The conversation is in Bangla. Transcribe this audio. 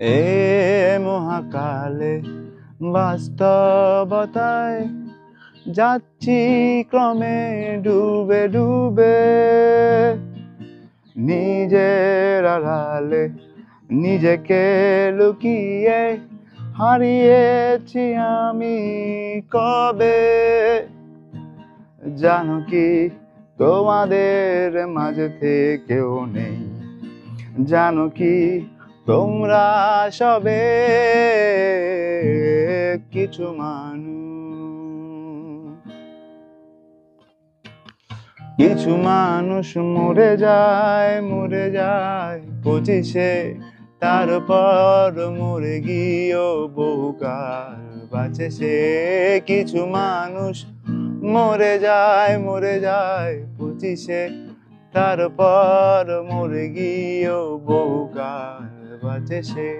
এ মহাকালে বাস্তবতায় যাচ্ছি ক্রমে ডুবে ডুবে, নিজের আড়ালে নিজেকে লুকিয়ে হারিয়েছি আমি কবে। জানো কি তোমাদের মাঝে থেকেও নেই, জানো কি তোমরা সবে কিছু কিছু মানুষ মরে যায় 25-এ, তারপর মরে গিয়েও বহুকাল বাঁচে সে। কিছু মানুষ মরে যায় 25-এ, তারপর মরে গিয়েও বহুকাল বাঁচে সে।